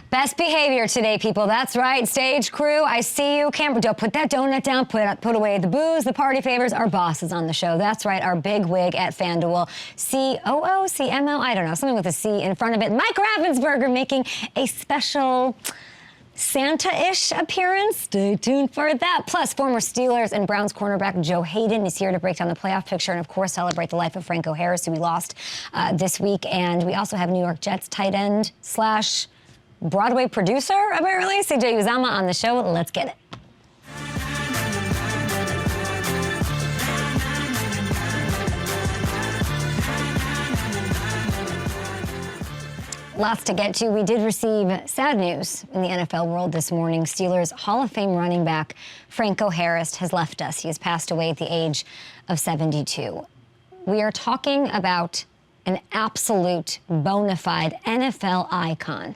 Best behavior today, people. That's right. Stage crew, I see you. Camera, don't put that donut down. Put away the booze, the party favors. Our boss is on the show. That's right. Our big wig at FanDuel. COO, CMO, I don't know. Something with a C in front of it. Mike Raffensperger making a special Santa-ish appearance. Stay tuned for that. Plus, former Steelers and Browns cornerback Joe Haden is here to break down the playoff picture and, of course, celebrate the life of Franco Harris, who we lost this week. And we also have New York Jets tight end / Broadway producer, apparently, CJ Uzomah on the show. Let's get it. Lots to get to. We did receive sad news in the NFL world this morning. Steelers Hall of Fame running back Franco Harris has left us. He has passed away at the age of 72. We are talking about an absolute bona fide NFL icon.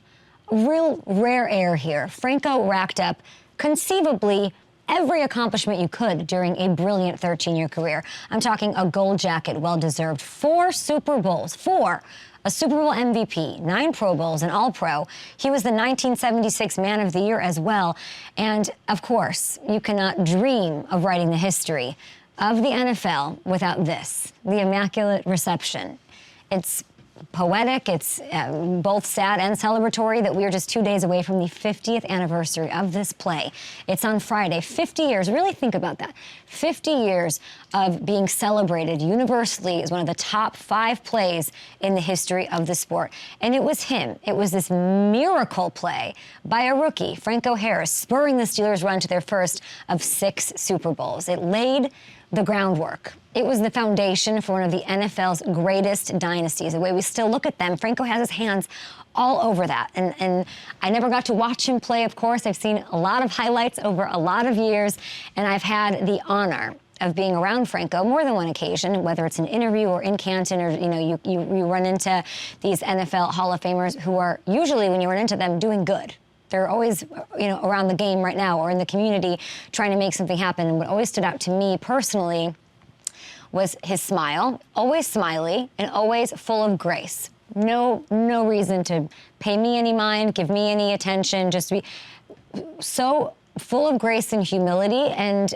Real rare air here. Franco racked up conceivably every accomplishment you could during a brilliant 13-year career. I'm talking a gold jacket, well-deserved, 4 Super Bowls, 4. A Super Bowl MVP, 9 Pro Bowls, and All-Pro. He was the 1976 Man of the Year as well. And, of course, you cannot dream of writing the history of the NFL without this, the Immaculate Reception. It's poetic, it's both sad and celebratory that we are just 2 days away from the 50th anniversary of this play. It's on Friday. 50 years, really think about that. 50 years of being celebrated universally as one of the top 5 plays in the history of the sport. And it was him. It was this miracle play by a rookie, Franco Harris, spurring the Steelers' run to their first of 6 Super Bowls. It laid the groundwork. It was the foundation for one of the NFL's greatest dynasties. The way we still look at them, Franco has his hands all over that. And I never got to watch him play, of course. I've seen a lot of highlights over a lot of years, and I've had the honor of being around Franco more than one occasion, whether it's an interview or in Canton, or you run into these NFL Hall of Famers who are usually, when you run into them, doing good. They're always, around the game right now or in the community trying to make something happen. And what always stood out to me personally was his smile, always smiley and always full of grace. No reason to pay me any mind, give me any attention, just be so full of grace and humility. And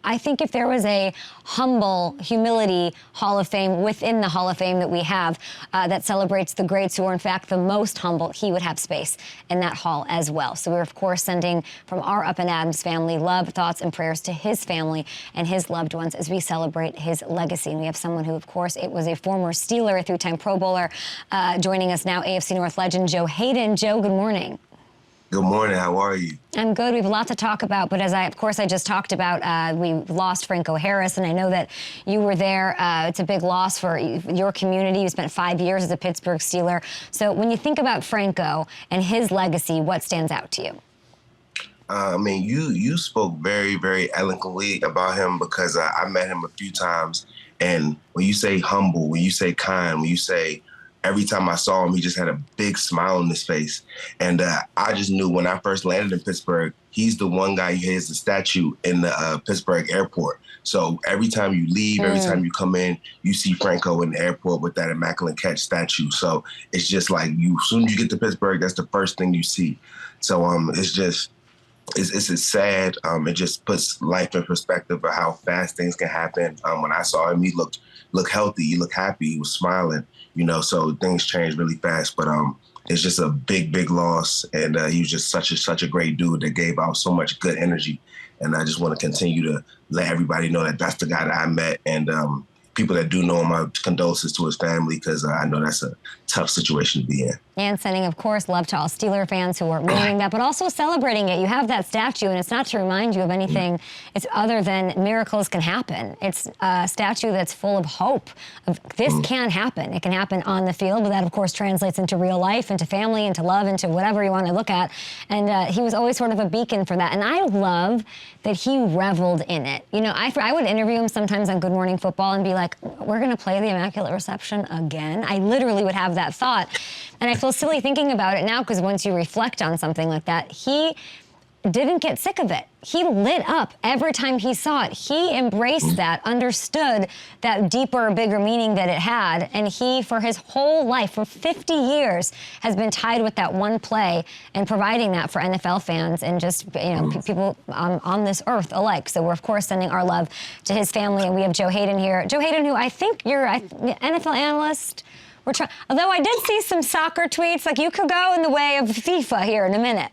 I think if there was a humble humility Hall of Fame within the Hall of Fame that we have that celebrates the greats who are, in fact, the most humble, he would have space in that hall as well. So we're, of course, sending from our Up and Adams family love, thoughts, and prayers to his family and his loved ones as we celebrate his legacy. And we have someone who, of course, it was a former Steeler, a 3-time Pro Bowler, joining us now, AFC North legend Joe Haden. Joe, good morning. Good morning. How are you? I'm good. We have a lot to talk about, but as I just talked about, we lost Franco Harris, and I know that you were there. It's a big loss for your community. You spent 5 years as a Pittsburgh Steeler. So when you think about Franco and his legacy, what stands out to you? You spoke very, very eloquently about him because I met him a few times, and when you say humble, when you say kind, when you say every time I saw him, he just had a big smile on his face. And I just knew when I first landed in Pittsburgh, he's the one guy who has the statue in the Pittsburgh airport. So every time you leave, every time you come in, you see Franco in the airport with that Immaculate Catch statue. So it's just like as soon as you get to Pittsburgh, that's the first thing you see. So it's sad. It just puts life in perspective of how fast things can happen. When I saw him, he looked healthy, he looked happy, he was smiling. So things change really fast, but it's just a big, big loss. And he was just such a great dude that gave out so much good energy. And I just want to continue to let everybody know that that's the guy that I met. And people that do know him, my condolences to his family, because I know that's a tough situation to be in. And sending, of course, love to all Steeler fans who are mourning that, but also celebrating it. You have that statue, and it's not to remind you of anything it's other than miracles can happen. It's a statue that's full of hope. This can happen. It can happen on the field, but that, of course, translates into real life, into family, into love, into whatever you want to look at. And he was always sort of a beacon for that. And I love that he reveled in it. I would interview him sometimes on Good Morning Football and be like, we're going to play the Immaculate Reception again? I literally would have that thought. And I feel silly thinking about it now because once you reflect on something like that, he didn't get sick of it. He lit up every time he saw it. He embraced that, understood that deeper, bigger meaning that it had, and he, for his whole life, for 50 years, has been tied with that one play and providing that for NFL fans and just, people on this earth alike. So we're, of course, sending our love to his family, and we have Joe Haden here. Joe Haden, who I think you're an NFL analyst. Although I did see some soccer tweets, like you could go in the way of FIFA here in a minute.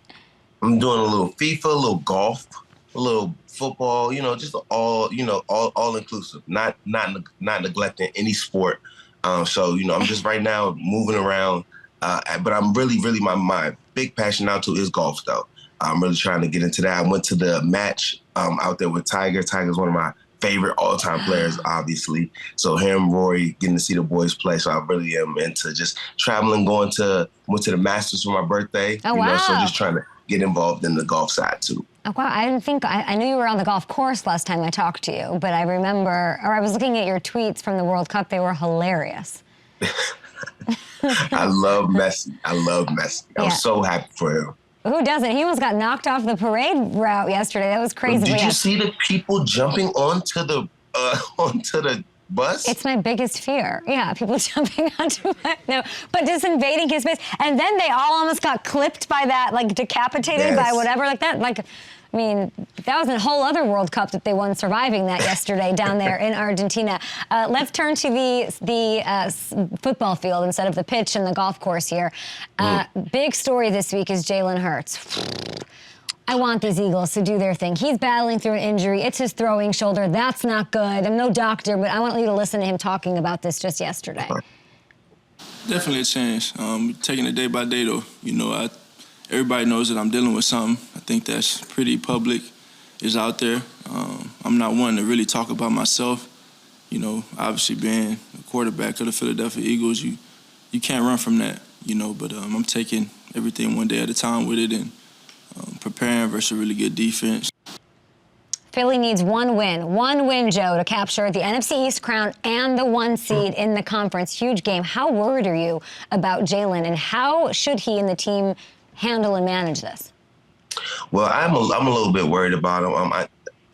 I'm doing a little FIFA, a little golf, a little football, just all inclusive, not neglecting any sport. So, I'm just right now moving around, but I'm really, my big passion now too is golf though. I'm really trying to get into that. I went to the match out there with Tiger. Tiger's one of my favorite all-time players, obviously. So him, Rory, getting to see the boys play. So I really am into just traveling, went to the Masters for my birthday. Oh, wow. So just trying to get involved in the golf side too. Oh, wow, I knew you were on the golf course last time I talked to you, but I was looking at your tweets from the World Cup. They were hilarious. I love Messi. I was so happy for him. Who doesn't? He almost got knocked off the parade route yesterday. That was crazy. Did you see the people jumping onto the bus? It's my biggest fear. Yeah, people jumping onto no, but just invading his space. And then they all almost got clipped by that, like decapitated by whatever, like that. Like, I mean, that was a whole other World Cup that they won surviving that yesterday down there in Argentina. Let's turn to the football field instead of the pitch and the golf course here. Big story this week is Jalen Hurts. I want these Eagles to do their thing. He's battling through an injury. It's his throwing shoulder. That's not good. I'm no doctor, but I want you to listen to him talking about this just yesterday. Definitely a change. Taking it day by day, though. Everybody knows that I'm dealing with something. I think that's pretty public. It's out there. I'm not one to really talk about myself. Obviously being a quarterback of the Philadelphia Eagles, you can't run from that, but I'm taking everything one day at a time with it and preparing versus a really good defense. Philly needs one win, Joe, to capture the NFC East crown and the 1 seed in the conference. Huge game. How worried are you about Jalen, and how should he and the team handle and manage this? Well, I'm a little bit worried about him.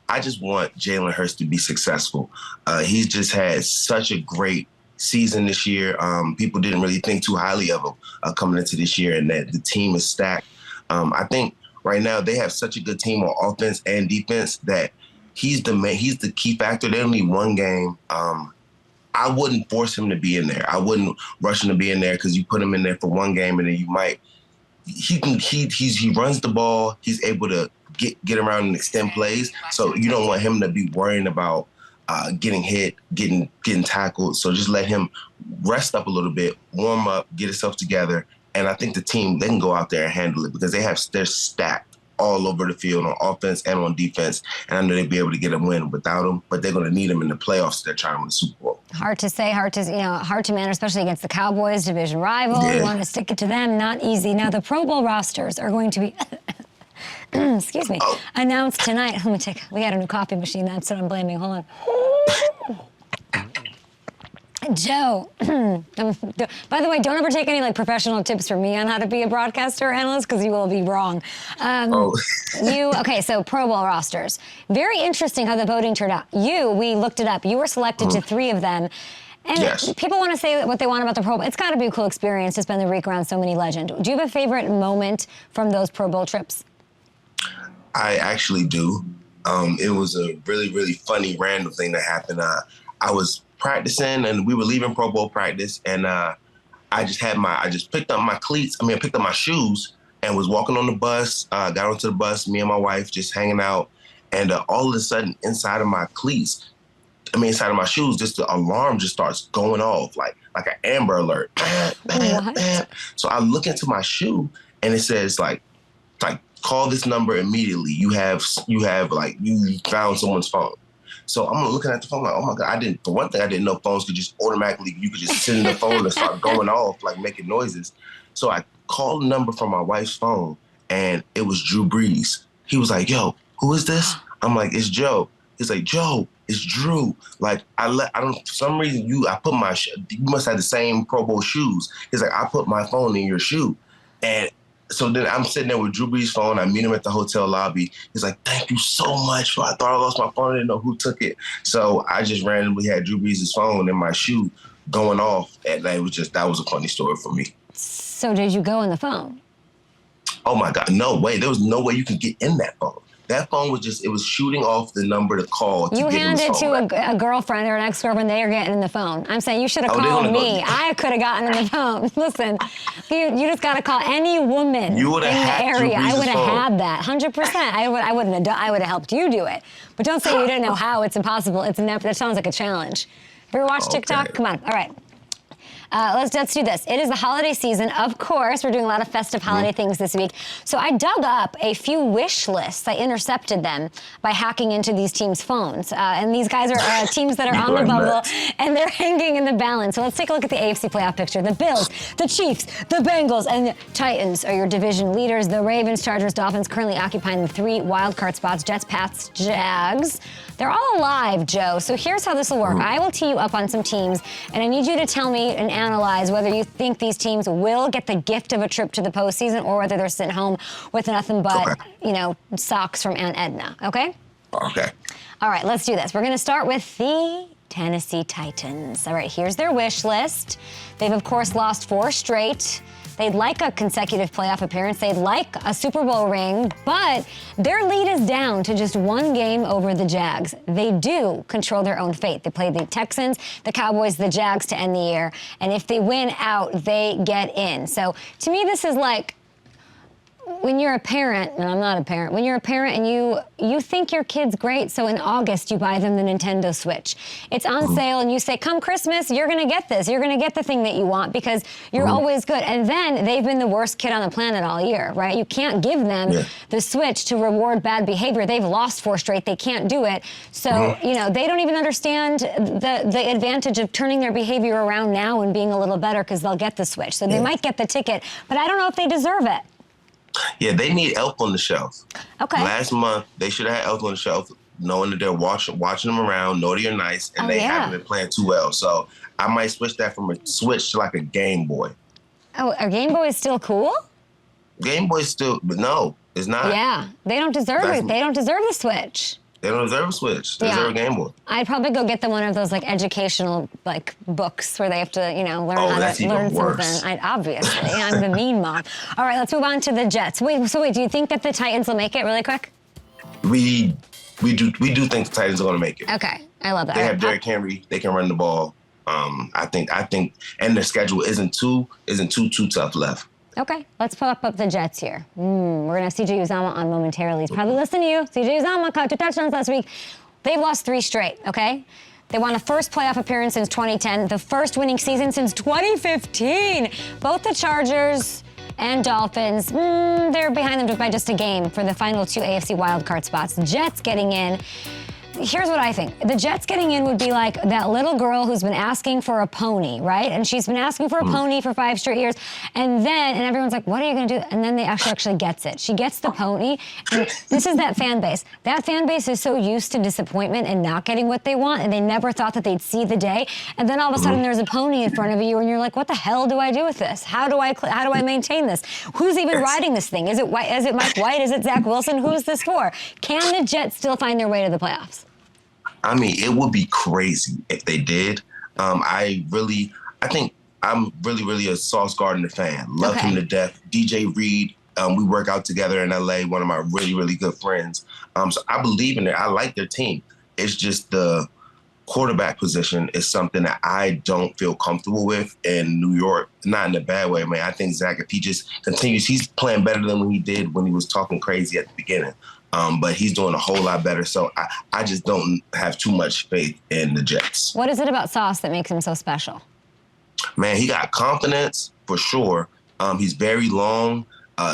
I just want Jalen Hurts to be successful. He's just had such a great season this year. People didn't really think too highly of him coming into this year, and that the team is stacked. I think right now they have such a good team on offense and defense that he's the key factor. They only need one game. I wouldn't force him to be in there. I wouldn't rush him to be in there because you put him in there for one game and then you might. He runs the ball. He's able to get around and extend plays. So you don't want him to be worrying about getting hit, getting tackled. So just let him rest up a little bit, warm up, get himself together. And I think the team, they can go out there and handle it because they're stacked all over the field on offense and on defense. And I know they'd be able to get a win without him, but they're going to need him in the playoffs. They're trying to win the Super Bowl. Hard to say, hard to manage, especially against the Cowboys, division rival. Yeah. You want to stick it to them, not easy. Now the Pro Bowl rosters are going to be, excuse me, announced tonight. We got a new coffee machine. That's what I'm blaming. Hold on. Joe, by the way, don't ever take any professional tips from me on how to be a broadcaster or analyst because you will be wrong. So Pro Bowl rosters. Very interesting how the voting turned out. We looked it up. You were selected to 3 of them. And yes. People want to say what they want about the Pro Bowl. It's got to be a cool experience to spend the week around so many legends. Do you have a favorite moment from those Pro Bowl trips? I actually do. It was a really, really funny, random thing that happened. I was practicing and we were leaving Pro Bowl practice, and I just picked up my shoes and was walking on the bus, got onto the bus, me and my wife just hanging out, and all of a sudden inside of my shoes, just the alarm just starts going off like an Amber Alert. What? So I look into my shoe and it says like call this number immediately. You found someone's phone. So I'm looking at the phone like, oh my God, I didn't know phones could just automatically, you could just sit in the phone and start going off, making noises. So I called the number from my wife's phone and it was Drew Brees. He was like, yo, who is this? I'm like, it's Joe. He's like, Joe, it's Drew. For some reason, you must have the same Pro Bowl shoes. He's like, I put my phone in your shoe. And So then I'm sitting there with Drew Brees' phone. I meet him at the hotel lobby. He's like, "Thank you so much. I thought I lost my phone. I didn't know who took it." So I just randomly had Drew Brees' phone in my shoe going off. And that was a funny story for me. So did you go in the phone? Oh my God, no way. There was no way you could get in that phone. That phone it was shooting off the number to call. You hand it to a girlfriend or an ex-girlfriend, they are getting in the phone. I'm saying you should have called me. I could have gotten in the phone. Listen, you just got to call any woman in the area. I would have had that, 100%. I would have helped you do it. But don't say you didn't know how. It's impossible. It's never. That sounds like a challenge. Ever watch TikTok? Come on. All right. Let's do this. It is the holiday season. Of course, we're doing a lot of festive holiday things this week. So I dug up a few wish lists. I intercepted them by hacking into these teams' phones. And these guys are teams that are on the bubble, and they're hanging in the balance. So let's take a look at the AFC playoff picture. The Bills, the Chiefs, the Bengals, and the Titans are your division leaders. The Ravens, Chargers, Dolphins currently occupying the 3 wildcard spots. Jets, Pats, Jags. They're all alive, Joe. So here's how this will work. I will tee you up on some teams, and I need you to tell me and analyze whether you think these teams will get the gift of a trip to the postseason or whether they're sitting home with nothing but, socks from Aunt Edna, okay? Okay. All right, let's do this. We're going to start with the Tennessee Titans. All right, here's their wish list. They've, of course, lost 4 straight. They'd like a consecutive playoff appearance. They'd like a Super Bowl ring, but their lead is down to just 1 game over the Jags. They do control their own fate. They play the Texans, the Cowboys, the Jags to end the year, and if they win out, they get in. So to me, this is like when you're a parent, and I'm not a parent, when you're a parent and you think your kid's great, so in August you buy them the Nintendo Switch. It's on sale and you say, come Christmas, you're going to get this. You're going to get the thing that you want because you're always good. And then they've been the worst kid on the planet all year, right? You can't give them the Switch to reward bad behavior. They've lost 4 straight. They can't do it. So, they don't even understand the advantage of turning their behavior around now and being a little better because they'll get the Switch. So they might get the ticket, but I don't know if they deserve it. Yeah, they need Elf on the Shelf. Okay. Last month, they should have had Elf on the Shelf, knowing that they're watching them around, naughty or nice, and they haven't been playing too well. So I might switch that from a Switch to like a Game Boy. Oh, a Game Boy is still cool? Game Boy is still, but no, it's not. Yeah, they don't deserve it. They don't deserve the Switch. They don't deserve a Switch. They deserve a Game Boy. I'd probably go get them one of those educational books where they have to learn how to learn something. Obviously, I'm the mean mom. All right, let's move on to the Jets. Wait, do you think that the Titans will make it really quick? We do think the Titans are going to make it. Okay, I love that. They have Derrick Henry. They can run the ball. I think, and their schedule isn't too tough left. Okay, let's pop up the Jets here. We're going to have CJ Uzomah on momentarily. He's probably listening to you. CJ Uzomah caught 2 touchdowns last week. They've lost 3 straight, okay? They won a first playoff appearance since 2010, the first winning season since 2015. Both the Chargers and Dolphins, they're behind them by just a game for the final 2 AFC wildcard spots. The Jets getting in. Here's what I think. The Jets getting in would be like that little girl who's been asking for a pony, right? And she's been asking for a pony for 5 straight years. And everyone's like, what are you going to do? And then they actually gets it. She gets the pony. And this is that fan base. That fan base is so used to disappointment and not getting what they want. And they never thought that they'd see the day. And then all of a sudden there's a pony in front of you and you're like, what the hell do I do with this? How do I maintain this? Who's even riding this thing? Is it Mike White? Is it Zach Wilson? Who's this for? Can the Jets still find their way to the playoffs? I mean, it would be crazy if they did. I think I'm really a Sauce Gardner fan. Love him to death. DJ Reed, we work out together in LA, one of my really good friends. So I believe in it. I like their team. It's just the quarterback position is something that I don't feel comfortable with in New York. Not in a bad way, man. I think Zach, if he just continues, he's playing better than when he did when he was talking crazy at the beginning. But he's doing a whole lot better. So I just don't have too much faith in the Jets. What is it about Sauce that makes him so special? Man, he got confidence for sure. He's very long,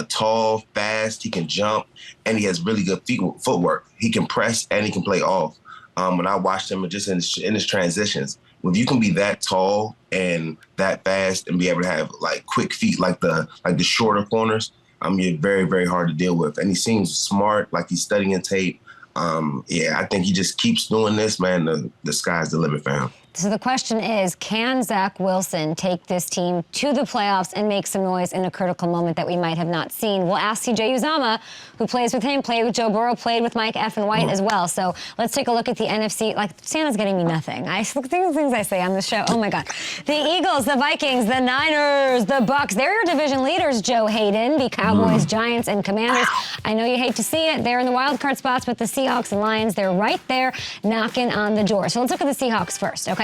tall, fast. He can jump, and he has really good footwork. He can press and he can play off. When I watched him just in his transitions, if you can be that tall and that fast and be able to have quick feet like the shorter corners, you're very, very hard to deal with. And he seems smart, like he's studying tape. I think he just keeps doing this, man. The sky's the limit for him. So the question is, can Zach Wilson take this team to the playoffs and make some noise in a critical moment that we might have not seen? We'll ask CJ Uzomah, who plays with him, played with Joe Burrow, played with Mike F. and White as well. So let's take a look at the NFC. Like, Santa's getting me nothing. Look at the things I say on the show. Oh, my God. The Eagles, the Vikings, the Niners, the Bucks. They're your division leaders, Joe Haden. The Cowboys, Giants, and Commanders. I know you hate to see it. They're in the wild card spots, but the Seahawks and Lions, they're right there knocking on the door. So let's look at the Seahawks first, okay?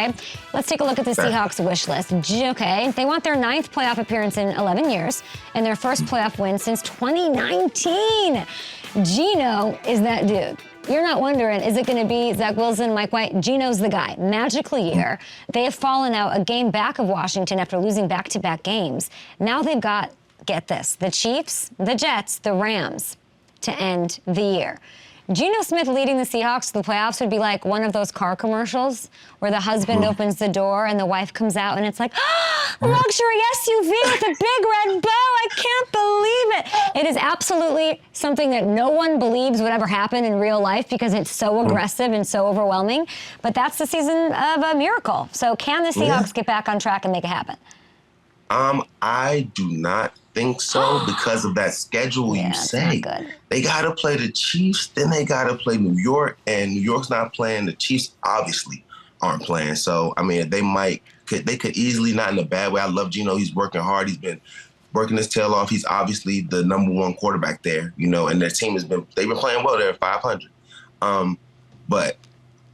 Let's take a look at the Seahawks wish list. Okay, they want their 9th playoff appearance in 11 years and their first playoff win since 2019. Geno is that dude. You're not wondering, is it going to be Zach Wilson, Mike White? Geno's the guy. Magical year. They have fallen out a game back of Washington after losing back-to-back games. Now they've got, get this, the Chiefs, the Jets, the Rams to end the year. Geno Smith leading the Seahawks to the playoffs would be like one of those car commercials where the husband opens the door and the wife comes out and it's like, luxury SUV with a big red bow. I can't believe it. It is absolutely something that no one believes would ever happen in real life because it's so aggressive and so overwhelming. But that's the season of a miracle. So can the Seahawks get back on track and make it happen? I do not think so because of that schedule you say. They got to play the Chiefs, then they got to play New York, and New York's not playing. The Chiefs obviously aren't playing. So, I mean, they could easily, not in a bad way. I love Geno. He's working hard. He's been working his tail off. He's obviously the #1 quarterback there, and their team they've been playing well. They're at 500. But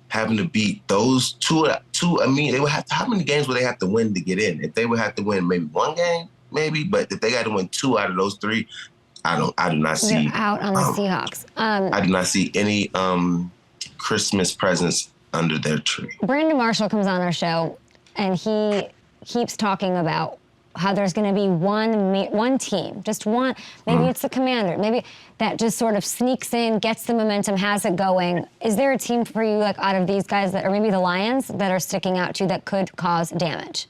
having to beat those two, I mean, they would have to, how many games would they have to win to get in? If they would have to win maybe 1 game, maybe, but if they got to win 2 out of those 3, I do not see. You're out on the Seahawks. I do not see any Christmas presents under their tree. Brandon Marshall comes on our show, and he keeps talking about how there's going to be one team, just one. Maybe it's the Commander. Maybe that just sort of sneaks in, gets the momentum, has it going. Is there a team for you, like out of these guys, or maybe the Lions, that are sticking out to you that could cause damage?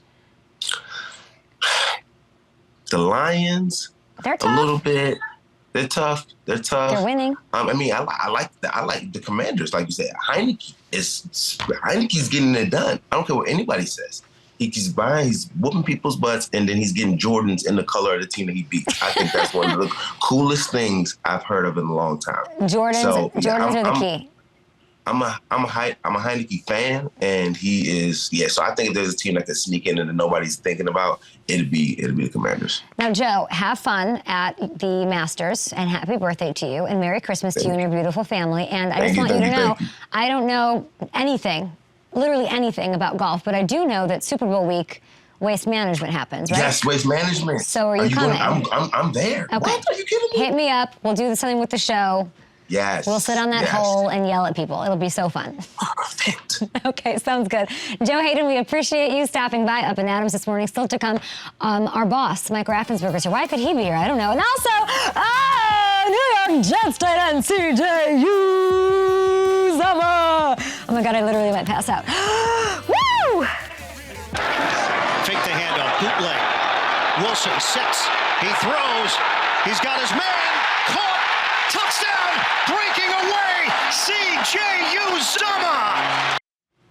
The Lions, they're tough. A little bit. They're tough. They're winning. I mean, I like the Commanders, like you said. Heineke's getting it done. I don't care what anybody says. He's whooping people's butts, and then he's getting Jordans in the color of the team that he beats. I think that's one of the coolest things I've heard of in a long time. Jordans are the key. I'm a Heineke fan, and he is. Yeah, so I think if there's a team that can sneak in and that nobody's thinking about, it'd be the Commanders. Now, Joe, have fun at the Masters, and happy birthday to you, and Merry Christmas to you and your beautiful family. And I just want you to know, I don't know anything, literally anything about golf, but I do know that Super Bowl week Waste Management happens, right? Yes, Waste Management. So are you coming? I'm there. Okay. What? Are you kidding me? Hit me up. We'll do something with the show. Yes. We'll sit on that hole and yell at people. It'll be so fun. Perfect. Okay, sounds good. Joe Haden, we appreciate you stopping by Up and Adams this morning. Still to come, our boss, Mike Raffensperger. So why could he be here? I don't know. And also, New York Jets tight end CJ Uzomah. Oh my God, I literally might pass out. Woo! Fake the handoff, bootleg. Wilson sits. He throws. He's got his man. Caught. Touchdown! Breaking away! CJ Uzomah!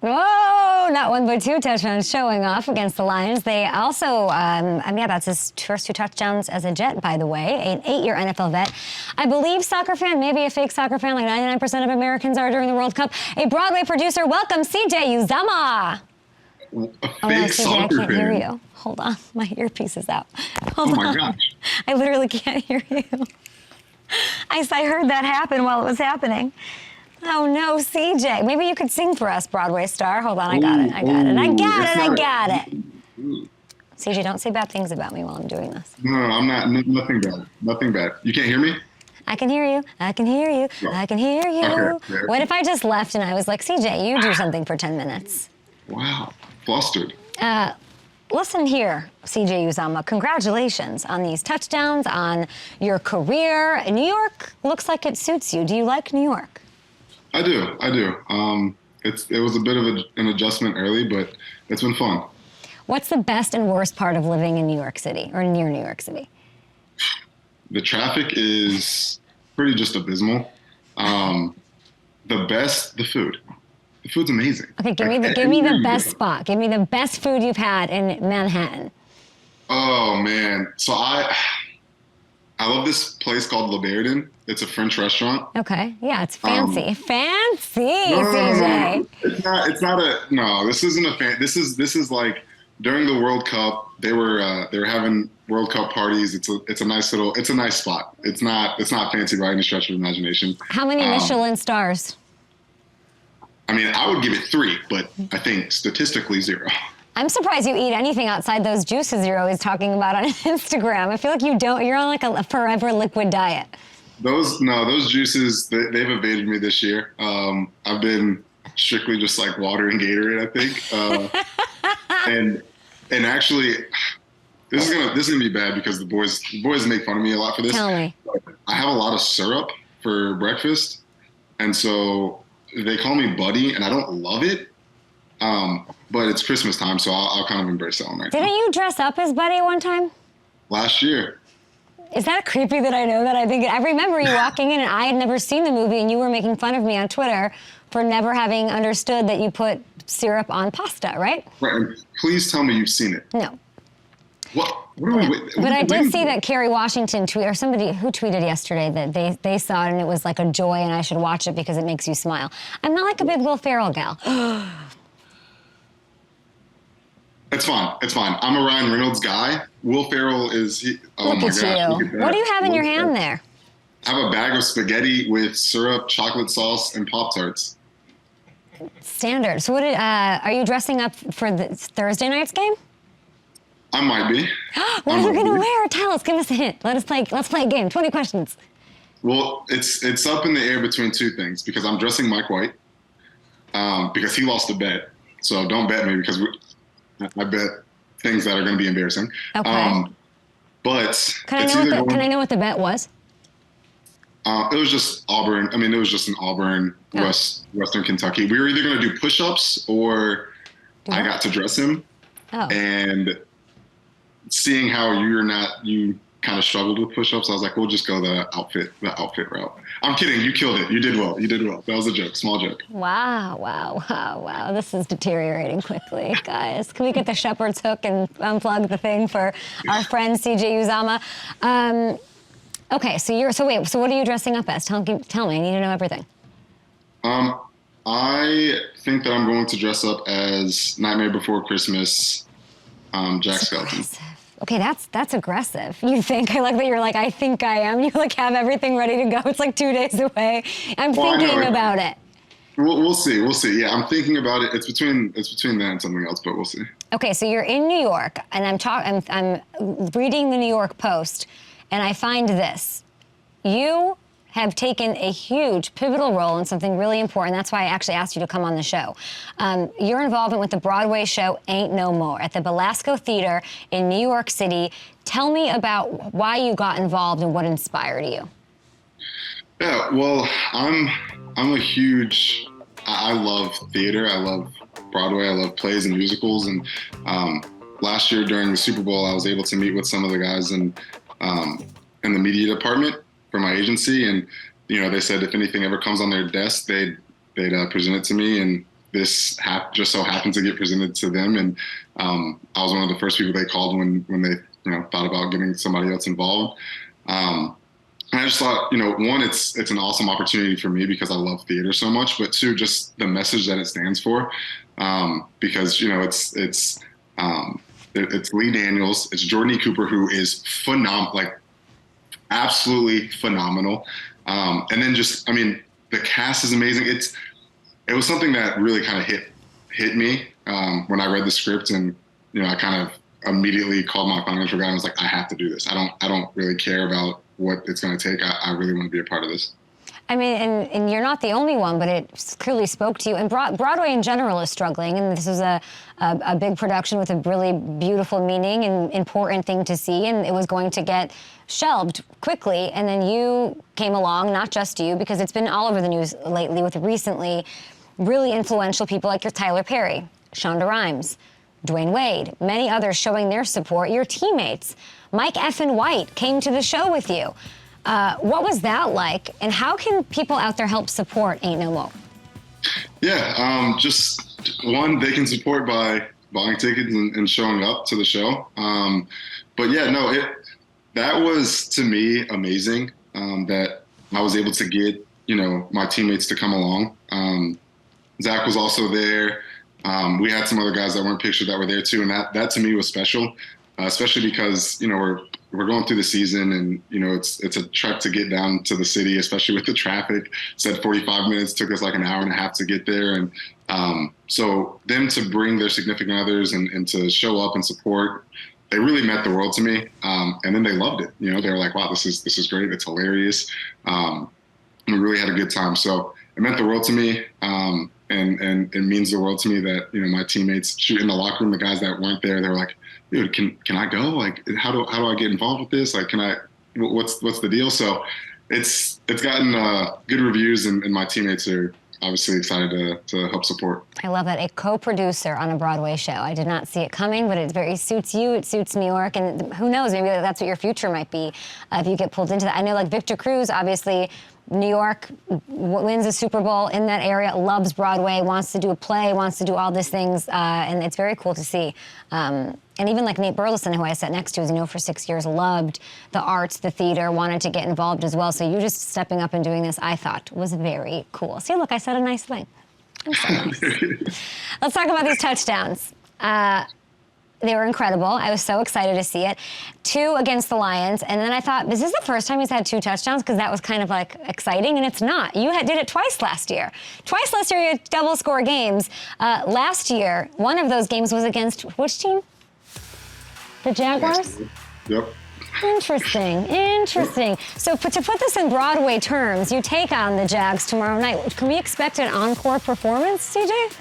Whoa! Not 1 but 2 touchdowns showing off against the Lions. They also, that's his first 2 touchdowns as a Jet, by the way, an 8-year NFL vet. I believe soccer fan, maybe a fake soccer fan, like 99% of Americans are during the World Cup. A Broadway producer, welcome CJ Uzomah. Fake soccer I can't hear you. Hold on, my earpiece is out. Hold on. Oh my gosh. I literally can't hear you. I heard that happen while it was happening. Oh no, CJ. Maybe you could sing for us, Broadway star. Hold on, I got it. CJ, don't say bad things about me while I'm doing this. No, I'm not. Nothing bad. Nothing bad. You can't hear me? I can hear you. I can hear you. I can hear you. Okay. What if I just left and I was like, CJ, you do something for 10 minutes? Wow. Flustered. Listen here, CJ Uzomah, congratulations on these touchdowns, on your career. New York looks like it suits you. Do you like New York? I do. It was a bit of an adjustment early, but it's been fun. What's the best and worst part of living in New York City or near New York City? The traffic is pretty just abysmal. The best, the food. The food's amazing. Okay, give me the best spot. Give me the best food you've had in Manhattan. Oh man, so I love this place called Le Bairden. It's a French restaurant. Okay, yeah, it's fancy. Fancy, No, CJ. It's not a no. This isn't a fan. This is like during the World Cup. They were having World Cup parties. It's a nice spot. It's not fancy by any stretch of imagination. How many Michelin stars? I mean, I would give it 3, but I think statistically 0. I'm surprised you eat anything outside those juices you're always talking about on Instagram. I feel like you don't. You're on like a forever liquid diet. Those juices, they've evaded me this year. I've been strictly just like water and Gatorade, I think. And actually, this is gonna be bad because the boys make fun of me a lot for this. Tell me. I have a lot of syrup for breakfast, and so they call me Buddy, and I don't love it. But it's Christmas time, so I'll kind of embrace that one right now. Didn't you dress up as Buddy one time? Last year. Is that creepy that I know that? I remember you walking in and I had never seen the movie and you were making fun of me on Twitter for never having understood that you put syrup on pasta, right? Right. And please tell me you've seen it. No. What are we waiting? But I did see that Kerry Washington tweet, or somebody who tweeted yesterday that they saw it and it was like a joy and I should watch it because it makes you smile. I'm not like a big Will Ferrell gal. It's fine. I'm a Ryan Reynolds guy. Will Ferrell is he? Oh Look my at gosh! you. What do you have in your hand there? I have a bag of spaghetti with syrup, chocolate sauce, and Pop-Tarts. Standard. So are you dressing up for the Thursday night's game? I might be. What are you going to wear? Tell us. Give us a hint. Let's play a game. 20 questions. Well, it's up in the air between 2 things because I'm dressing Mike White because he lost a bet. So don't bet me because I bet things that are going to be embarrassing. Okay. But can I know what the bet was? It was just Auburn. I mean, it was just in Auburn, Western Kentucky. We were either going to do push-ups or I got to dress him. Oh. And seeing how you kind of struggled with push-ups, I was like, we'll just go the outfit route. I'm kidding. You killed it. You did well. That was a joke. Small joke. Wow. This is deteriorating quickly, guys. Can we get the shepherd's hook and unplug the thing for our friend CJ Uzomah? Okay, so what are you dressing up as? Tell me. I need to know everything. I think that I'm going to dress up as Nightmare Before Christmas, Jack Skellington. Okay, that's aggressive. You think? I like that you're like, I think I am. You like have everything ready to go. It's like 2 days away. I'm thinking about it. We'll see. Yeah, I'm thinking about it. It's between that and something else, but we'll see. Okay, so you're in New York, and I'm reading the New York Post, and I find this. You have taken a huge pivotal role in something really important. That's why I actually asked you to come on the show. Your involvement with the Broadway show Ain't No More at the Belasco Theater in New York City. Tell me about why you got involved and what inspired you. Yeah, well, I love theater. I love Broadway. I love plays and musicals. And last year during the Super Bowl, I was able to meet with some of the guys in the media department for my agency, and they said if anything ever comes on their desk, they'd present it to me, and this just so happened to get presented to them, and I was one of the first people they called when they thought about getting somebody else involved. And I just thought, one, it's an awesome opportunity for me because I love theater so much, but 2, just the message that it stands for, because it's Lee Daniels, it's Jordan E. Cooper, who is phenomenal, absolutely phenomenal. And then the cast is amazing. It was something that really kind of hit me when I read the script, and I kind of immediately called my financial guy and was like, I have to do this. I don't really care about what it's going to take. I really want to be a part of this. I mean, and you're not the only one, but it clearly spoke to you. And Broadway in general is struggling, and this is a big production with a really beautiful meaning and important thing to see, and it was going to get shelved quickly. And then you came along, not just you, because it's been all over the news lately with recently really influential people like your Tyler Perry, Shonda Rhimes, Dwayne Wade, many others showing their support. Your teammates, Mike White, came to the show with you. What was that like, and how can people out there help support Ain't No More? Just one, they can support by buying tickets and showing up to the show. That was, to me, amazing, that I was able to get, my teammates to come along. Zach was also there. We had some other guys that weren't pictured that were there too. And that to me was special, especially because, we're going through the season and, it's a trek to get down to the city, especially with the traffic. Said 45 minutes, took us like an hour and a half to get there. And so them to bring their significant others and to show up and support, they really meant the world to me. And then they loved it. They were like, wow, this is great. It's hilarious. And we really had a good time. So it meant the world to me. And it means the world to me that, my teammates shoot in the locker room, the guys that weren't there, they were like, dude, can I go? Like, how do I get involved with this? Like, what's the deal? So it's gotten good reviews and my teammates are obviously excited to help support. I love that. A co-producer on a Broadway show. I did not see it coming, but it very suits you. It suits New York. And who knows, maybe that's what your future might be if you get pulled into that. I know like Victor Cruz, obviously, New York wins a Super Bowl in that area, loves Broadway, wants to do a play, wants to do all these things, and it's very cool to see. And even like Nate Burleson, who I sat next to, as you know, for 6 years, loved the arts, the theater, wanted to get involved as well. So you just stepping up and doing this, I thought, was very cool. See, look, I said a nice thing. I'm so nice. Let's talk about these touchdowns. They were incredible. I was so excited to see it. 2 against the Lions. And then I thought, is this the first time he's had 2 touchdowns? Because that was kind of like exciting, and it's not. You did it twice last year. Twice last year you had double score games. Last year, one of those games was against which team? The Jaguars? Yep. Interesting. So to put this in Broadway terms, you take on the Jags tomorrow night. Can we expect an encore performance, CJ?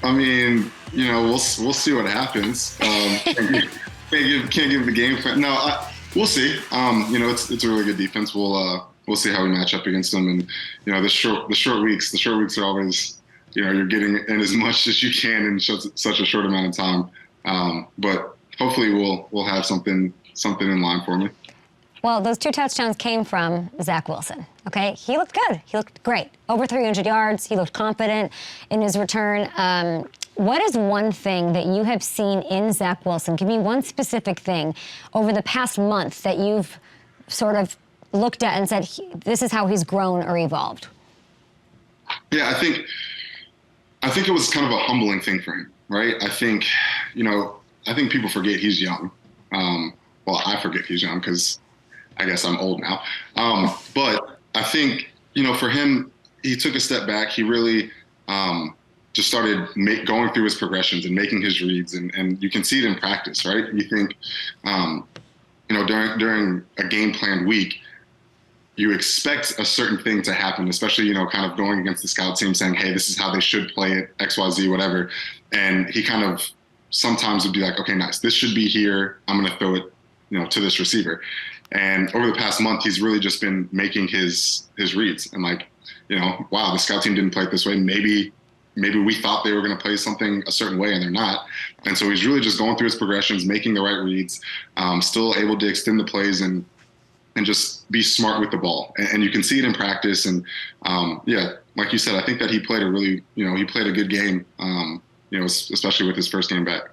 I mean, we'll see what happens. Can't give the game plan. No, we'll see. It's a really good defense. We'll see how we match up against them. And the short weeks are always, you're getting in as much as you can in such a short amount of time. But hopefully we'll have something in line for me. Well, those 2 touchdowns came from Zach Wilson, okay? He looked good. He looked great. Over 300 yards. He looked confident in his return. What is one thing that you have seen in Zach Wilson? Give me one specific thing over the past month that you've sort of looked at and said, this is how he's grown or evolved. Yeah, I think it was kind of a humbling thing for him, right? I think people forget he's young. Well, I forget he's young because I guess I'm old now. But I think, for him, he took a step back. He really just started going through his progressions and making his reads. And you can see it in practice, right? You think, during a game planned week, you expect a certain thing to happen, especially, kind of going against the scout team saying, hey, this is how they should play it, X, Y, Z, whatever. And he kind of sometimes would be like, okay, nice. This should be here. I'm going to throw it, to this receiver. And over the past month, he's really just been making his reads and like, wow, the scout team didn't play it this way. Maybe we thought they were going to play something a certain way and they're not. And so he's really just going through his progressions, making the right reads, still able to extend the plays and just be smart with the ball. And you can see it in practice. And like you said, I think that he played he played a good game, especially with his first game back.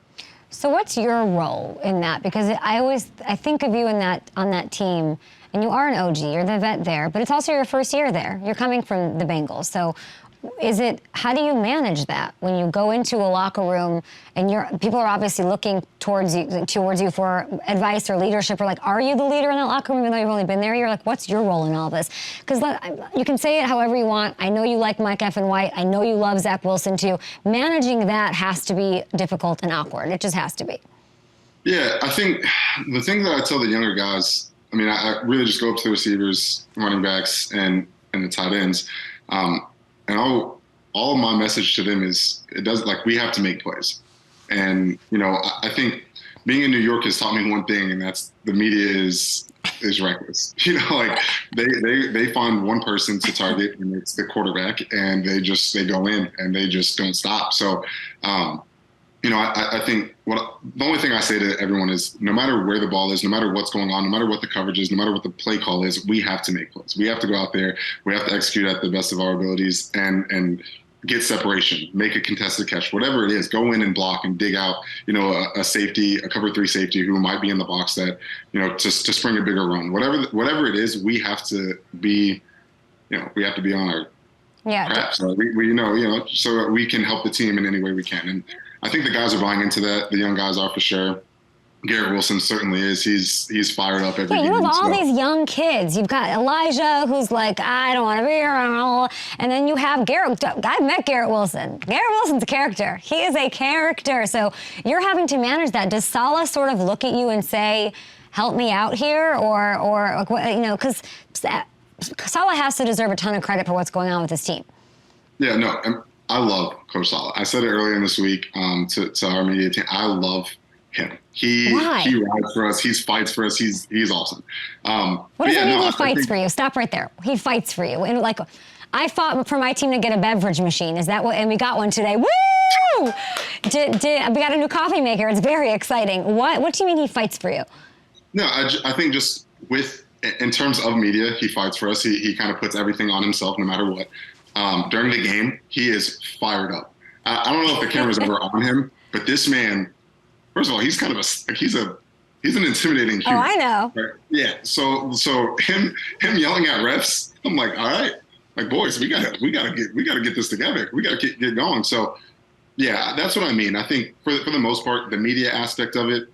So what's your role in that? Because I think of you on that team, and you are an OG, you're the vet there, but it's also your first year there. You're coming from the Bengals. So how do you manage that when you go into a locker room and people are obviously looking towards you for advice or leadership, or like, are you the leader in that locker room even though you've only been there? You're like, what's your role in all this? Because you can say it however you want. I know you like Mike F. and White. I know you love Zach Wilson too. Managing that has to be difficult and awkward. It just has to be. Yeah, I think the thing that I tell the younger guys, I really just go up to the receivers, running backs, and the tight ends. And all of my message to them is we have to make plays. And, I think being in New York has taught me one thing, and that's the media is reckless. They find one person to target, and it's the quarterback, and they go in and they just don't stop. So, I think the only thing I say to everyone is no matter where the ball is, no matter what's going on, no matter what the coverage is, no matter what the play call is, we have to make plays. We have to go out there. We have to execute at the best of our abilities. And get separation, make a contested catch, whatever it is, go in and block and dig out, a safety, a cover 3 safety who might be in the box that, to spring a bigger run. Whatever it is, we have to be, we have to be on our crap. So so that we can help the team in any way we can. And I think the guys are buying into that. The young guys are for sure. Garrett Wilson certainly is. He's fired up every game. You have all these young kids. You've got Elijah, who's like, I don't want to be here. And then you have Garrett. I've met Garrett Wilson. Garrett Wilson's a character. He is a character. So you're having to manage that. Does Saleh sort of look at you and say, help me out here? Or because Saleh has to deserve a ton of credit for what's going on with his team. Yeah, no, I love Coach Saleh. I said it earlier in this week to our media team. I love him. He rides for us. He fights for us. He's awesome. What does it mean he fights for you? Stop right there. He fights for you. And I fought for my team to get a beverage machine. Is that what? And we got one today. Woo! We got a new coffee maker. It's very exciting. What do you mean he fights for you? No, I think just in terms of media, he fights for us. He kind of puts everything on himself no matter what. During the game, he is fired up. I don't know if the camera's ever on him, but this man, first of all, he's kind of he's an intimidating human. Oh, I know. Right? Yeah. So him yelling at refs, I'm like, all right, like boys, we gotta get this together. We gotta get going. So yeah, that's what I mean. I think for the most part, the media aspect of it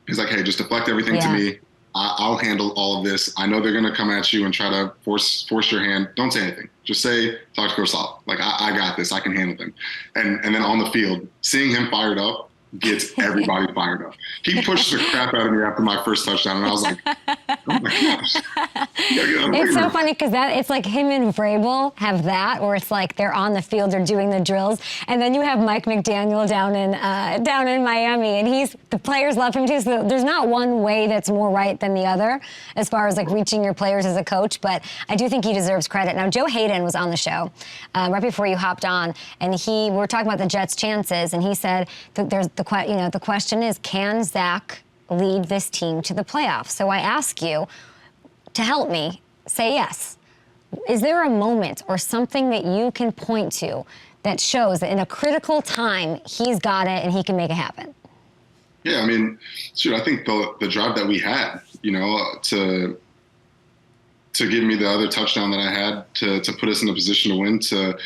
is like, hey, just deflect everything to me. I'll handle all of this. I know they're going to come at you and try to force your hand. Don't say anything. Just talk to Coach Saleh. Like, I got this. I can handle them. And then on the field, seeing him fired up gets everybody fired up. He pushed the crap out of me after my first touchdown, and I was like, oh my gosh. It's so funny because it's like him and Vrabel have that, where it's like they're on the field, they're doing the drills, and then you have Mike McDaniel down in Miami, and the players love him too. So there's not one way that's more right than the other as far as like reaching your players as a coach, but I do think he deserves credit. Now, Joe Haden was on the show right before you hopped on, and we were talking about the Jets' chances, and he said that the question is, can Zach lead this team to the playoffs? So I ask you to help me say yes. Is there a moment or something that you can point to that shows that in a critical time he's got it and he can make it happen? Yeah, I mean, shoot, I think the drive that we had, to give me the other touchdown that I had to put us in a position to win, to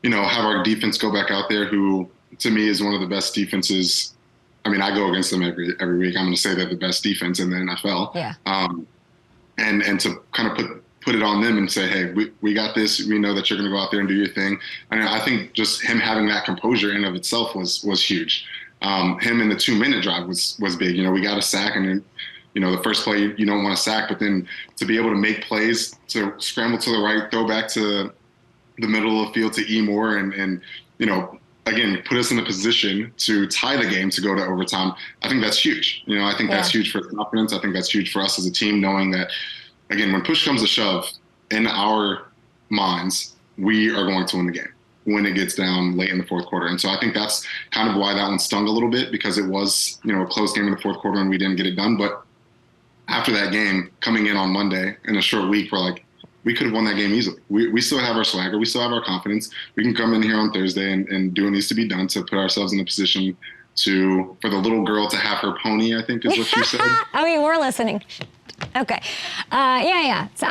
have our defense go back out there, who to me is one of the best defenses. I mean, I go against them every week. I'm going to say they're the best defense in the NFL. Yeah. And to kind of put it on them and say, hey, we got this. We know that you're going to go out there and do your thing. And I think just him having that composure in of itself was huge. Him in the 2-minute drive was big. We got a sack, and the first play you don't want to sack, but then to be able to make plays, to scramble to the right, throw back to the middle of the field to E. Moore, and again, put us in a position to tie the game to go to overtime. I think that's huge. I think that's huge for confidence. I think that's huge for us as a team, knowing that, again, when push comes to shove, in our minds, we are going to win the game when it gets down late in the fourth quarter. And so I think that's kind of why that one stung a little bit, because it was, a close game in the fourth quarter and we didn't get it done. But after that game, coming in on Monday in a short week, we're like, we could have won that game easily. We still have our swagger. We still have our confidence. We can come in here on Thursday and do what needs to be done to put ourselves in a position for the little girl to have her pony, I think is what she said. Oh, you were listening. Okay. Yeah. So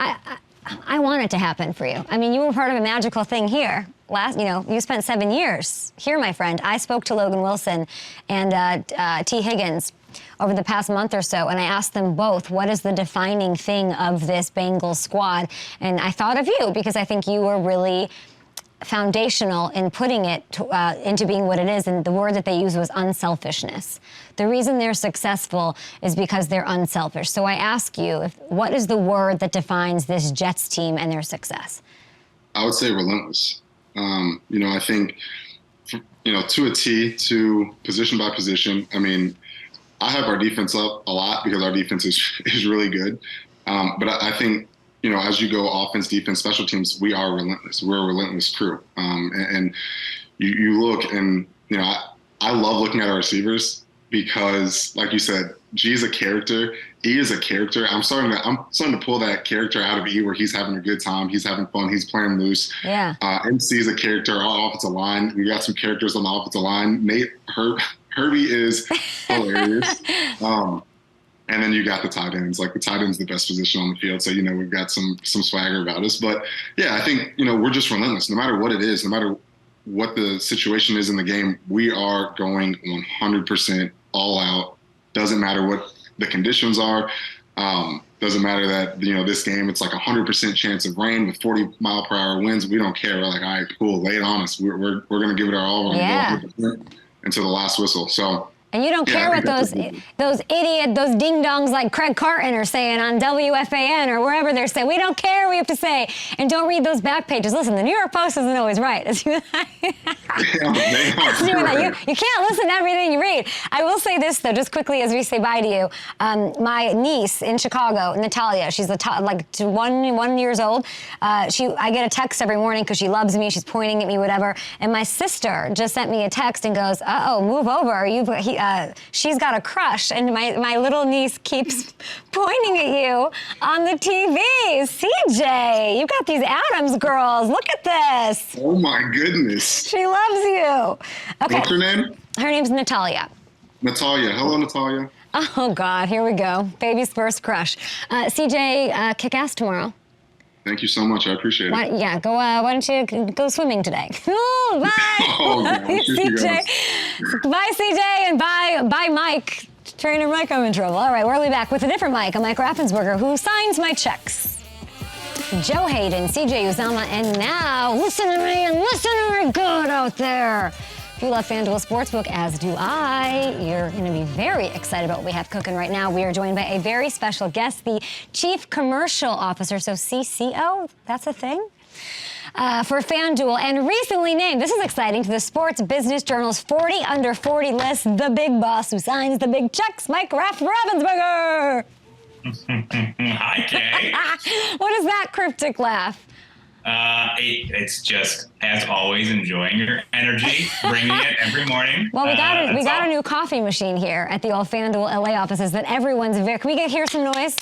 I want it to happen for you. I mean, you were part of a magical thing here. You spent 7 years here, my friend. I spoke to Logan Wilson and T. Higgins over the past month or so, and I asked them both, what is the defining thing of this Bengals squad? And I thought of you, because I think you were really foundational in putting it into being what it is, and the word that they used was unselfishness. The reason they're successful is because they're unselfish. So I ask you, what is the word that defines this Jets team and their success? I would say relentless. I think, to a T, to position by position, I mean, I have our defense up a lot because our defense is really good. But I think, as you go offense, defense, special teams, we are relentless. We're a relentless crew. And you look and, I love looking at our receivers because, like you said, G is a character, E is a character. I'm starting to pull that character out of E, where he's having a good time, he's having fun, he's playing loose. Yeah. MC is a character on offensive line. We got some characters on the offensive line. Herbie is hilarious. And then you got the tight ends. Like, the tight end's the best position on the field. So, we've got some swagger about us. But, yeah, I think, we're just relentless. No matter what it is, no matter what the situation is in the game, we are going 100% all out. Doesn't matter what the conditions are. Doesn't matter that, this game, it's like 100% chance of rain with 40-mile-per-hour winds. We don't care. We're like, all right, cool, lay it on us. We're going to give it our all. We're going to go 100% until the last whistle. So. And you don't care what those ding-dongs like Craig Carton are saying on WFAN or wherever they're saying. We don't care, we have to say. And don't read those back pages. Listen, the New York Post isn't always right. You can't listen to everything you read. I will say this, though, just quickly as we say bye to you. My niece in Chicago, Natalia, she's like 1 year old. I get a text every morning because she loves me. She's pointing at me, whatever. And my sister just sent me a text and goes, uh-oh, move over. She's got a crush, and my little niece keeps pointing at you on the TV. CJ, you got these Adams girls. Look at this. Oh, my goodness. She loves you. Okay. What's her name? Her name's Natalia. Natalia. Hello, Natalia. Oh, God. Here we go. Baby's first crush. CJ, kick ass tomorrow. Thank you so much. I appreciate it. Why don't you go swimming today? Oh, bye. Oh, CJ. Bye, CJ, and bye, Mike. Trainer Mike, I'm in trouble. All right, we'll be back with a different Mike, a Mike Raffensperger, who signs my checks. Joe Haden, CJ Uzomah, and now listen to me and listen to me good out there. If you love FanDuel Sportsbook, as do I, you're going to be very excited about what we have cooking right now. We are joined by a very special guest, the Chief Commercial Officer, so CCO, that's a thing, for FanDuel, and recently named, this is exciting, to the Sports Business Journal's 40 Under 40 list, the big boss who signs the big checks, Mike Raffensperger. Hi, Kay. What is that cryptic laugh? It's just, as always, enjoying your energy, bringing it every morning. Well, we got a new coffee machine here at the old FanDuel LA offices that everyone's very. Can we hear some noise?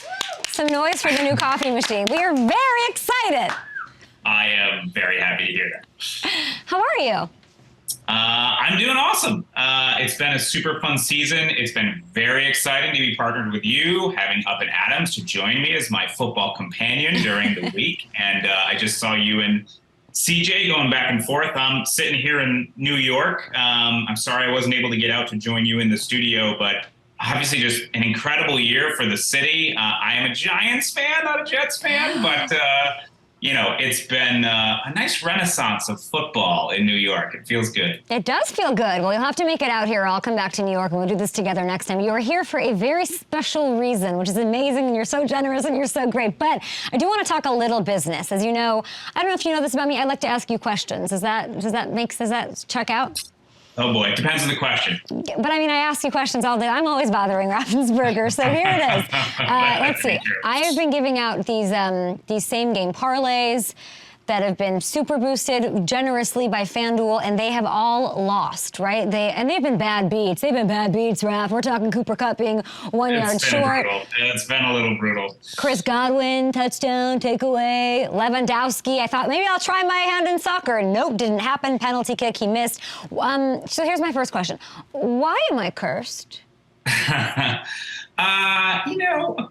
Some noise for the new coffee machine. We are very excited. I am very happy to hear that. How are you? I'm doing awesome. It's been a super fun season. It's been very exciting to be partnered with you, having Up and Adams to join me as my football companion during the week. And I just saw you and CJ going back and forth. I'm sitting here in New York. I'm sorry I wasn't able to get out to join you in the studio, but obviously just an incredible year for the city. I am a Giants fan, not a Jets fan, but it's been a nice renaissance of football in New York. It feels good. It does feel good. Well, you'll have to make it out here. I'll come back to New York and we'll do this together next time. You're here for a very special reason, which is amazing, and you're so generous and you're so great. But I do want to talk a little business. As you know, I don't know if you know this about me, I like to ask you questions. Does that check out? Oh, boy. It depends on the question. But, I ask you questions all day. I'm always bothering Raffensperger, so here it is. Let's see. I have been giving out these same-game parlays that have been super boosted generously by FanDuel, and they have all lost, right? They've been bad beats. They've been bad beats, Raff. We're talking Cooper Kupp being 1 yard short. It's been a little brutal. Chris Godwin, touchdown, takeaway. Lewandowski, I thought maybe I'll try my hand in soccer. Nope, didn't happen. Penalty kick, he missed. So here's my first question. Why am I cursed? A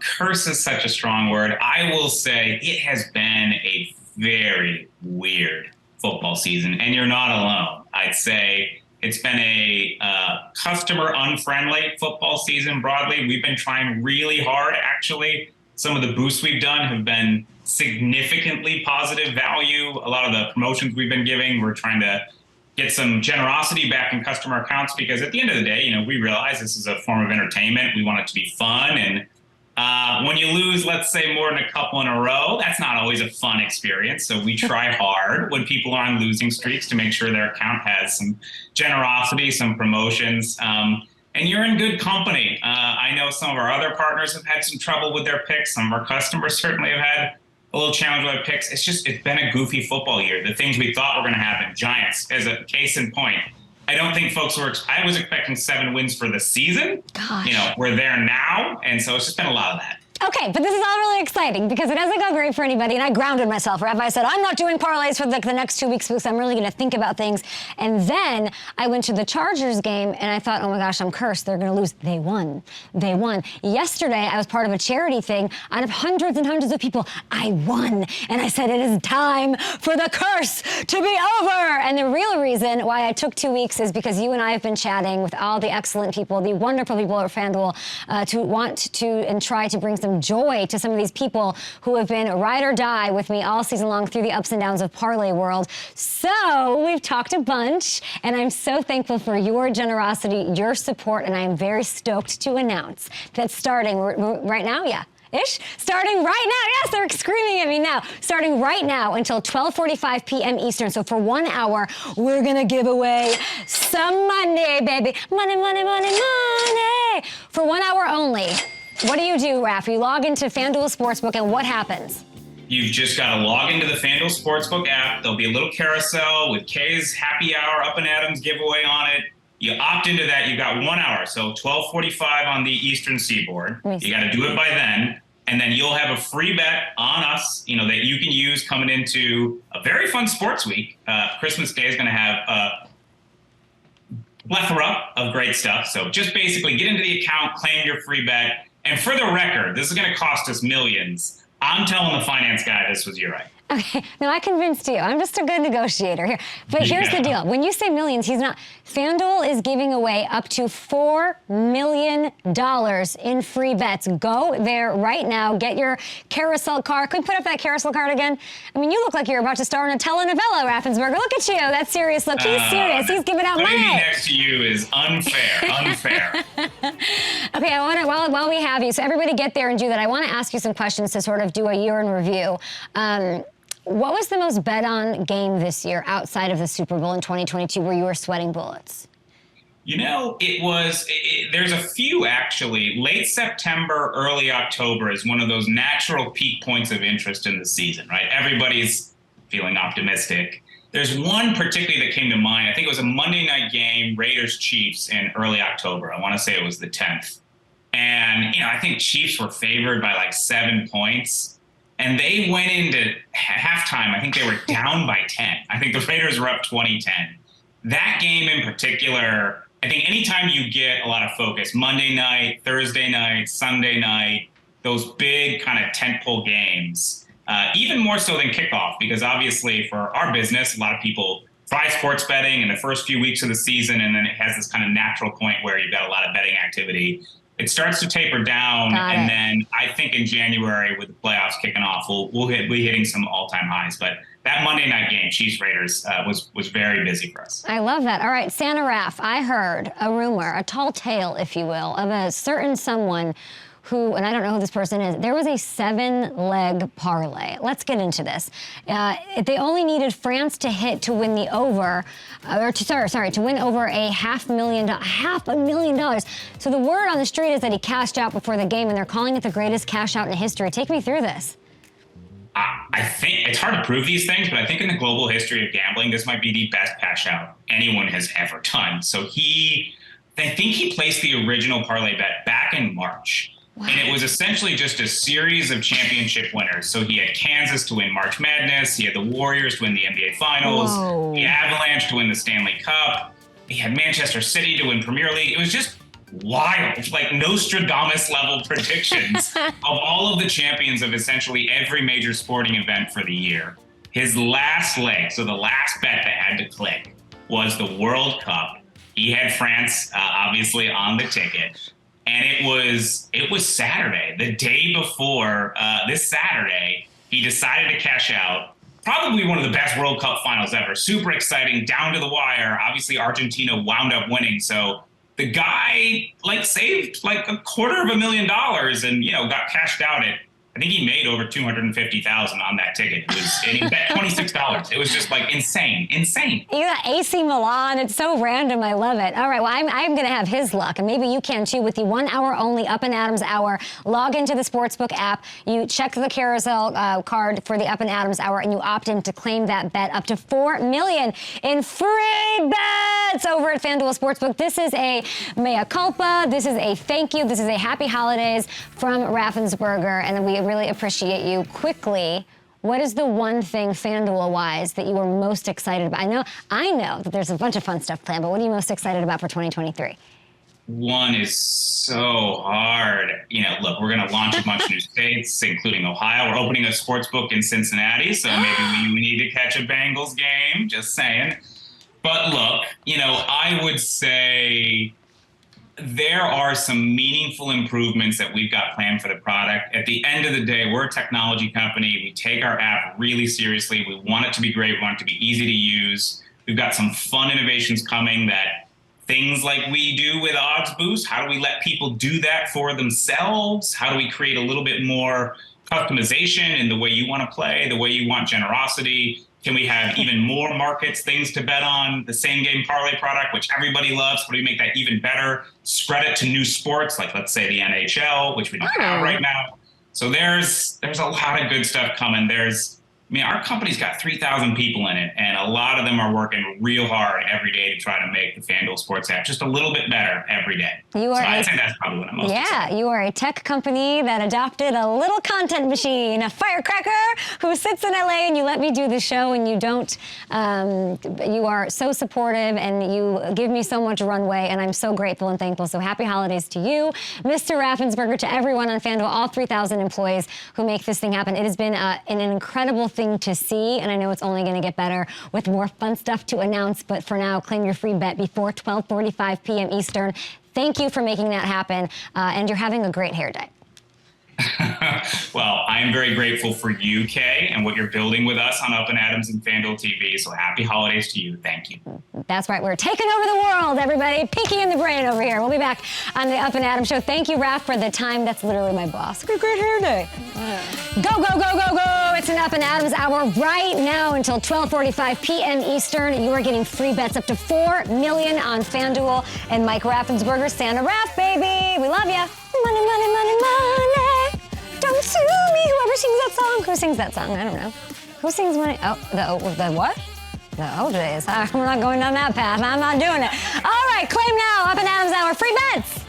curse is such a strong word. I will say it has been a very weird football season, and you're not alone. I'd say it's been a customer unfriendly football season broadly. We've been trying really hard, actually. Some of the boosts we've done have been significantly positive value. A lot of the promotions we've been giving, we're trying to get some generosity back in customer accounts, because at the end of the day, we realize this is a form of entertainment. We want it to be fun, and when you lose, let's say, more than a couple in a row, that's not always a fun experience. So we try hard when people are on losing streaks to make sure their account has some generosity, some promotions. And you're in good company. I know some of our other partners have had some trouble with their picks. Some of our customers certainly have had a little challenge with their picks. It's been a goofy football year. The things we thought were going to happen, Giants, as a case in point. I don't think folks I was expecting 7 wins for the season. Gosh. You know, we're there now. And so it's just been a lot of that. Okay, but this is all really exciting because it doesn't go great for anybody, and I grounded myself. I said, I'm not doing parlays for the next 2 weeks because I'm really going to think about things. And then I went to the Chargers game, and I thought, oh my gosh, I'm cursed. They're going to lose. They won. They won. Yesterday, I was part of a charity thing. Out of hundreds and hundreds of people, I won. And I said, it is time for the curse to be over. And the real reason why I took 2 weeks is because you and I have been chatting with all the excellent people, the wonderful people at FanDuel, to want to and try to bring some joy to some of these people who have been ride or die with me all season long through the ups and downs of parlay world. So we've talked a bunch, and I'm so thankful for your generosity, your support, and I am very stoked to announce that starting right now, starting right now, yes, they're screaming at me now. Starting right now until 12:45 p.m. Eastern, so for 1 hour, we're gonna give away some money, baby. Money, money, money, money. For 1 hour only. What do, Raff? You log into FanDuel Sportsbook, and what happens? You've just got to log into the FanDuel Sportsbook app. There'll be a little carousel with Kay's Happy Hour Up and Adams giveaway on it. You opt into that. You've got 1 hour, so 12:45 on the Eastern Seaboard. You got to do it by then. And then you'll have a free bet on us, you know, that you can use coming into a very fun sports week. Christmas Day is going to have a plethora of great stuff. So just basically get into the account, claim your free bet. And for the record, this is going to cost us millions. I'm telling the finance guy this was your right. Okay, no, I convinced you. I'm just a good negotiator here. But here's the deal. When you say millions, he's not. FanDuel is giving away up to $4 million in free bets. Go there right now. Get your carousel card. Can we put up that carousel card again? I mean, you look like you're about to star in a telenovela, Raffensperger. Look at you. That serious look. He's serious. He's giving out money. Lady next to you is unfair. Okay, I want to, while we have you, so everybody get there and do that. I want to ask you some questions to sort of do a year in review. What was the most bet on game this year outside of the Super Bowl in 2022 where you were sweating bullets? You know, there's a few actually. Late September, early October is one of those natural peak points of interest in the season, right? Everybody's feeling optimistic. There's one particularly that came to mind. I think it was a Monday night game, Raiders-Chiefs in early October. I want to say it was the 10th. And, you know, I think Chiefs were favored by like 7 points. And they went into halftime. I think they were down by 10. I think the Raiders were up 20-10. That game in particular, I think anytime you get a lot of focus, Monday night, Thursday night, Sunday night, those big kind of tentpole games, even more so than kickoff, because obviously for our business, a lot of people try sports betting in the first few weeks of the season, and then it has this kind of natural point where you've got a lot of betting activity. It starts to taper down, and then I think in January with the playoffs kicking off, we'll be hitting some all-time highs. But that Monday night game, Chiefs-Raiders, was very busy for us. I love that. All right, Santa Raff, I heard a rumor, a tall tale, if you will, of a certain someone who, and I don't know who this person is, there was a 7-leg parlay. Let's get into this. They only needed France to hit to win the over, to win over a $500,000. So the word on the street is that he cashed out before the game, and they're calling it the greatest cash out in history. Take me through this. I think it's hard to prove these things, but I think in the global history of gambling, this might be the best cash out anyone has ever done. So I think he placed the original parlay bet back in March. Wow. And it was essentially just a series of championship winners. So he had Kansas to win March Madness. He had the Warriors to win the NBA Finals. Whoa. The Avalanche to win the Stanley Cup. He had Manchester City to win Premier League. It was just wild, like Nostradamus-level predictions of all of the champions of essentially every major sporting event for the year. His last leg, so the last bet that had to click, was the World Cup. He had France, obviously, on the ticket. And it was Saturday, the day before this Saturday, he decided to cash out. Probably one of the best World Cup finals ever. Super exciting, down to the wire. Obviously, Argentina wound up winning. So the guy saved like $250,000 and, got cashed out at I think he made over $250,000 on that ticket. It was, and he bet $26. It was just like insane. You got AC Milan. It's so random. I love it. All right. Well, I'm going to have his luck, and maybe you can too with the 1 hour only Up and Adams Hour. Log into the Sportsbook app. You check the carousel card for the Up and Adams Hour, and you opt in to claim that bet up to $4 million in free bets over at FanDuel Sportsbook. This is a mea culpa. This is a thank you. This is a happy holidays from Raffensperger, and we really appreciate you. Quickly, what is the one thing FanDuel-wise that you are most excited about? I know that there's a bunch of fun stuff planned, but what are you most excited about for 2023? One is so hard. Look, we're going to launch a bunch of new states, including Ohio. We're opening a sports book in Cincinnati, so maybe we need to catch a Bengals game, just saying. But look, I would say there are some meaningful improvements that we've got planned for the product. At the end of the day, we're a technology company. We take our app really seriously. We want it to be great. We want it to be easy to use. We've got some fun innovations coming that things like we do with Odds Boost. How do we let people do that for themselves? How do we create a little bit more customization in the way you want to play, the way you want generosity? Can we have even more markets, things to bet on? The same game parlay product, which everybody loves. How do we make that even better? Spread it to new sports, like let's say the NHL, which we don't have right now. So there's a lot of good stuff coming. Our company's got 3,000 people in it, and a lot of them are working real hard every day to try to make the FanDuel Sports app just a little bit better every day. I'd say that's probably what I'm most excited. You are a tech company that adopted a little content machine, a firecracker who sits in LA, and you let me do the show, and you don't. You are so supportive, and you give me so much runway, and I'm so grateful and thankful. So happy holidays to you, Mr. Raffensperger, to everyone on FanDuel, all 3,000 employees who make this thing happen. It has been an incredible thing to see, and I know it's only going to get better with more fun stuff to announce, but for now, claim your free bet before 12:45 p.m. Eastern. Thank you for making that happen, and you're having a great hair day. Well, I am very grateful for you, Kay, and what you're building with us on Up and Adams and FanDuel TV. So happy holidays to you. Thank you. That's right. We're taking over the world, everybody. Peeking in the brain over here. We'll be back on the Up and Adams show. Thank you, Raff, for the time. That's literally my boss. Great hair day. Go, go, go, go, go. It's an Up and Adams hour right now until 12:45 p.m. Eastern. You are getting free bets up to $4 million on FanDuel and Mike Raffensperger. Santa Raff, baby. We love you. Money, money, money, money. Don't sue me. Whoever sings that song. Who sings that song? I don't know. Who sings money? Oh, the what? The OJs. We're not going down that path. I'm not doing it. All right, claim now. Up and Adams hour. Free bets.